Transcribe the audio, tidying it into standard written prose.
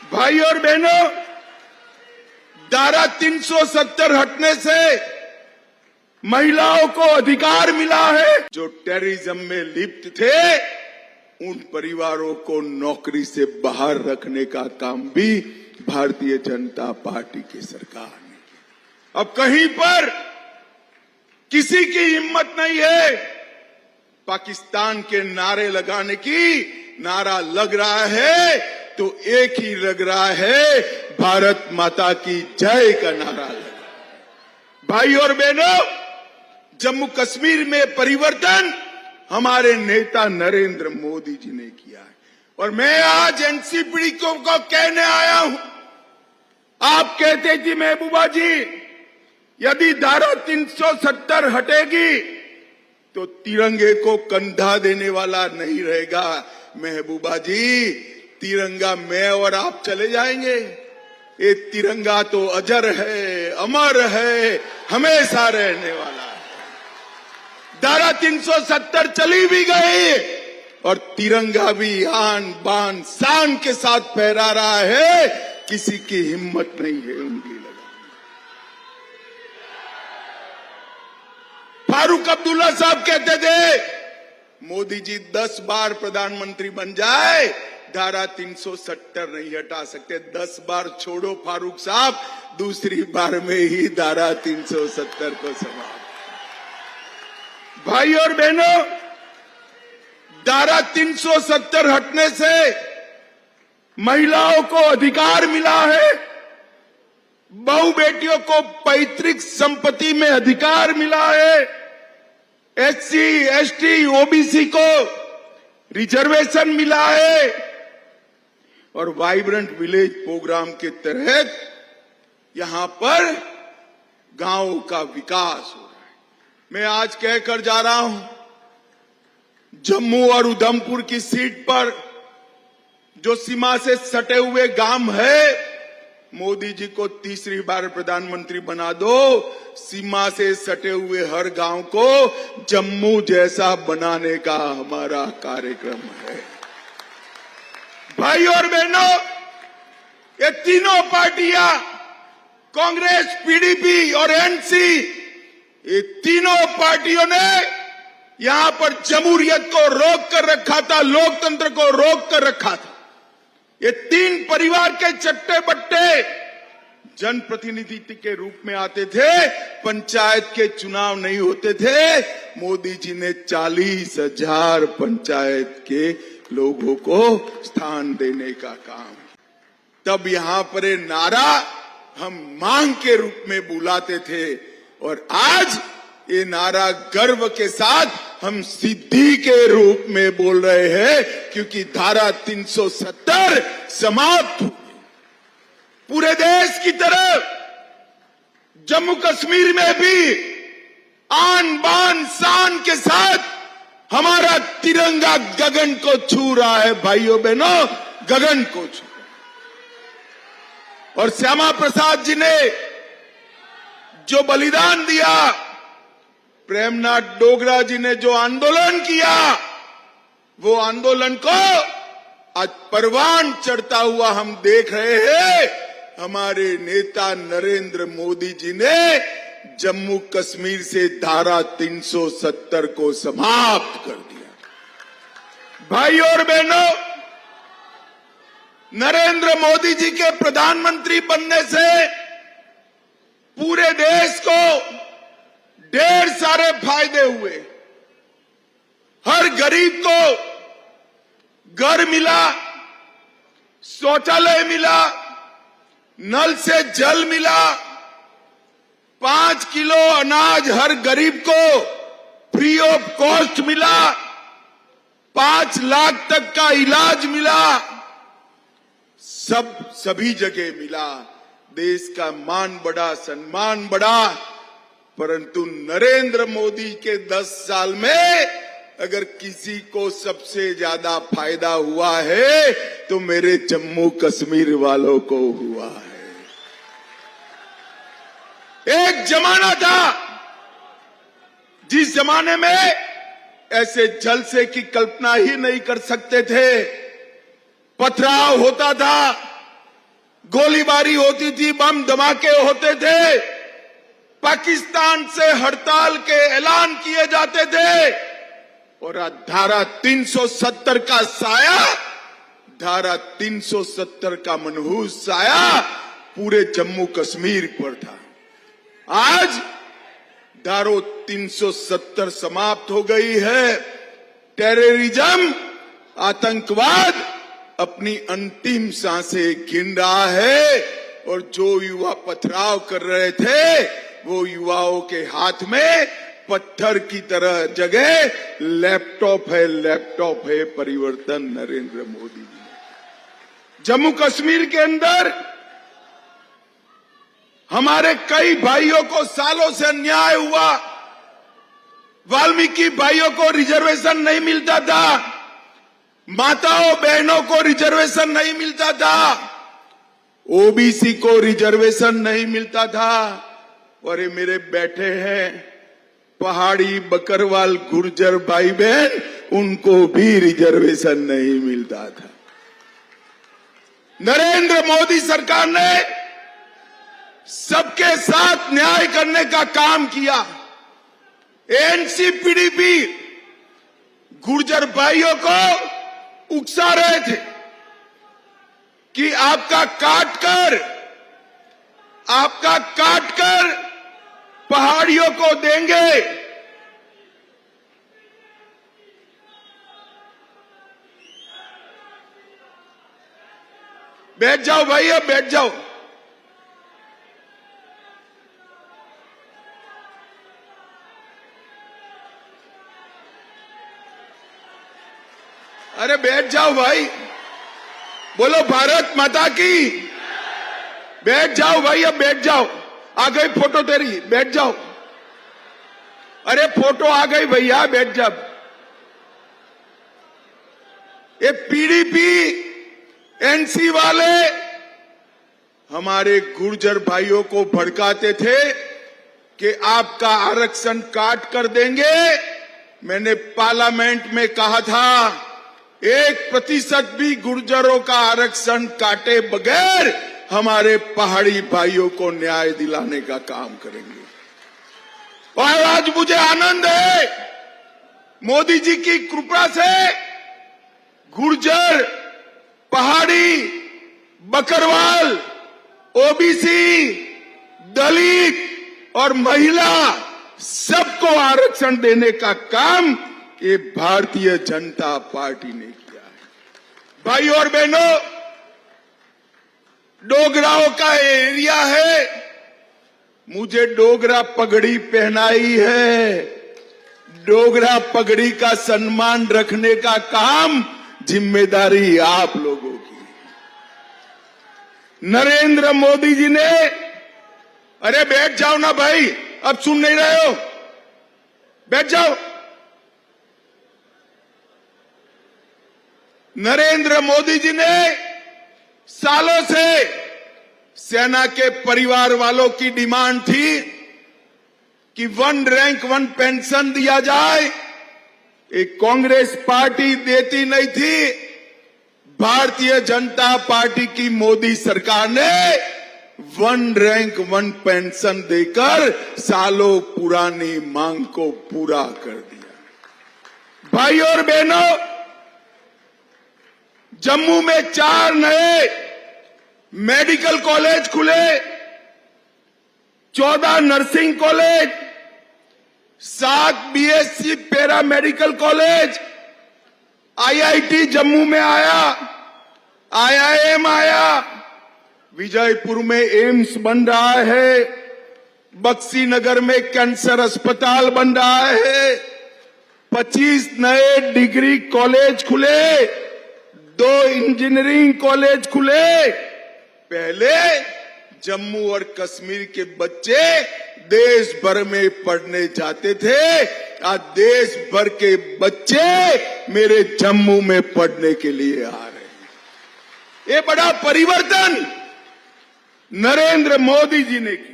भाई और बहनों, धारा 370 हटने से महिलाओं को अधिकार मिला है। जो टेररिज्म में लिप्त थे उन परिवारों को नौकरी से बाहर रखने का काम भी भारतीय जनता पार्टी की सरकार ने किया। अब कहीं पर किसी की हिम्मत नहीं है पाकिस्तान के नारे लगाने की। नारा लग रहा है तो एक ही लग रहा है, भारत माता की जय का नारा लगा। भाई और बहनों, जम्मू कश्मीर में परिवर्तन हमारे नेता नरेंद्र मोदी जी ने किया है और मैं आज एनसीपी को कहने आया हूं। आप कहते थी महबूबा जी, यदि धारा 370 हटेगी तो तिरंगे को कंधा देने वाला नहीं रहेगा। महबूबा जी, तिरंगा मैं और आप चले जाएंगे, ये तिरंगा तो अजर है, अमर है, हमेशा रहने वाला है। धारा 370 चली भी गई और तिरंगा भी आन बान शान के साथ फहरा रहा है। किसी की हिम्मत नहीं है उंगली लगाने। फारूक अब्दुल्ला साहब कहते थे, मोदी जी 10 बार प्रधानमंत्री बन जाए, धारा 370 नहीं हटा सकते। 10 बार छोड़ो फारूक साहब, दूसरी बार में ही धारा 370 को समाप्त। भाई और बहनों, धारा 370 हटने से महिलाओं को अधिकार मिला है। बहू बेटियों को पैतृक संपत्ति में अधिकार मिला है। एससी, एसटी, ओबीसी को रिजर्वेशन मिला है और वाइब्रेंट विलेज प्रोग्राम के तहत यहां पर गांवों का विकास हो रहा है। मैं आज कहकर जा रहा हूं, जम्मू और उधमपुर की सीट पर जो सीमा से सटे हुए गांव है, मोदी जी को तीसरी बार प्रधानमंत्री बना दो। सीमा से सटे हुए हर गांव को जम्मू जैसा बनाने का हमारा कार्यक्रम है। भाई और बहनों, ये तीनों पार्टियां, कांग्रेस, पीडीपी और एनसी, ये तीनों पार्टियों ने यहां पर जमहूरियत को रोक कर रखा था, लोकतंत्र को रोक कर रखा था। ये तीन परिवार के चट्टे बट्टे जनप्रतिनिधि के रूप में आते थे, पंचायत के चुनाव नहीं होते थे। मोदी जी ने 40,000 पंचायत के लोगों को स्थान देने का काम। तब यहां पर ये नारा हम मांग के रूप में बुलाते थे और आज ये नारा गर्व के साथ हम सिद्धि के रूप में बोल रहे हैं, क्योंकि धारा 370 समाप्त हुई। पूरे देश की तरफ जम्मू कश्मीर में भी आन बान शान के साथ हमारा तिरंगा गगन को छू रहा है। भाइयों बहनों, गगन को छू। और श्यामा प्रसाद जी ने जो बलिदान दिया, प्रेमनाथ डोगरा जी ने जो आंदोलन किया, वो आंदोलन को आज परवान चढ़ता हुआ हम देख रहे हैं। हमारे नेता नरेंद्र मोदी जी ने जम्मू कश्मीर से धारा 370 को समाप्त कर दिया। भाई और बहनों, नरेंद्र मोदी जी के प्रधानमंत्री बनने से पूरे देश को ढेर सारे फायदे हुए। हर गरीब को घर मिला, शौचालय मिला, नल से जल मिला, 5 किलो अनाज हर गरीब को फ्री ऑफ कॉस्ट मिला, 5 लाख तक का इलाज मिला, सभी जगह मिला। देश का मान बढ़ा, सम्मान बढ़ा। परंतु नरेंद्र मोदी के 10 साल में अगर किसी को सबसे ज्यादा फायदा हुआ है तो मेरे जम्मू कश्मीर वालों को हुआ है। एक जमाना था जिस जमाने में ऐसे जलसे की कल्पना ही नहीं कर सकते थे। पथराव होता था, गोलीबारी होती थी, बम धमाके होते थे, पाकिस्तान से हड़ताल के ऐलान किए जाते थे और धारा 370 का साया, धारा 370 का मनहूस साया पूरे जम्मू कश्मीर पर था। आज धारा 370 समाप्त हो गई है। टेररिज्म, आतंकवाद अपनी अंतिम सांसें गिन रहा है और जो युवा पथराव कर रहे थे वो युवाओं के हाथ में पत्थर की तरह जगह लैपटॉप है, लैपटॉप है परिवर्तन नरेंद्र मोदी जी। जम्मू कश्मीर के अंदर हमारे कई भाइयों को सालों से अन्याय हुआ। वाल्मीकि भाइयों को रिजर्वेशन नहीं मिलता था, माताओं बहनों को रिजर्वेशन नहीं मिलता था, ओबीसी को रिजर्वेशन नहीं मिलता था। और ये मेरे बैठे हैं पहाड़ी बकरवाल गुर्जर भाई बहन, उनको भी रिजर्वेशन नहीं मिलता था। नरेंद्र मोदी सरकार ने सबके साथ न्याय करने का काम किया। एनसीपीडीपी गुर्जर भाइयों को उकसा रहे थे कि आपका काटकर पहाड़ियों को देंगे। बैठ जाओ भाई, अब बैठ जाओ। अरे बैठ जाओ भाई, बोलो भारत माता की। बैठ जाओ भाई, अब बैठ जाओ। आ गई फोटो तेरी, बैठ जाओ। अरे फोटो आ गई भैया, बैठ जा। ये पीडीपी एनसी वाले हमारे गुर्जर भाइयों को भड़काते थे कि आपका आरक्षण काट कर देंगे। मैंने पार्लियामेंट में कहा था 1% भी गुर्जरों का आरक्षण काटे बगैर हमारे पहाड़ी भाइयों को न्याय दिलाने का काम करेंगे। और आज मुझे आनंद है, मोदी जी की कृपा से गुर्जर, पहाड़ी, बकरवाल, ओबीसी, दलित और महिला सबको आरक्षण देने का काम ये भारतीय जनता पार्टी ने किया है। भाई और बहनों, डोगराओं का एरिया है, मुझे डोगरा पगड़ी पहनाई है। डोगरा पगड़ी का सम्मान रखने का काम, जिम्मेदारी आप लोगों की। नरेंद्र मोदी जी ने, अरे बैठ जाओ ना भाई, अब सुन नहीं रहे हो, बैठ जाओ। नरेंद्र मोदी जी ने सालों से सेना के परिवार वालों की डिमांड थी कि 1 रैंक 1 पेंशन दिया जाए। एक कांग्रेस पार्टी देती नहीं थी। भारतीय जनता पार्टी की मोदी सरकार ने 1 रैंक 1 पेंशन देकर सालों पुरानी मांग को पूरा कर दिया। भाई और बहनों, जम्मू में 4 नए मेडिकल कॉलेज खुले, 14 nursing college, 7 BSc para medical college, IIT Jammu में आया, आईआईएम आया, विजयपुर में एम्स बन रहा है, बक्सी नगर में कैंसर अस्पताल बन रहा है, 25 नए डिग्री कॉलेज खुले, 2 इंजीनियरिंग कॉलेज खुले। पहले जम्मू और कश्मीर के बच्चे देश भर में पढ़ने जाते थे, आज देश भर के बच्चे मेरे जम्मू में पढ़ने के लिए आ रहे हैं। ये बड़ा परिवर्तन नरेंद्र मोदी जी ने किया।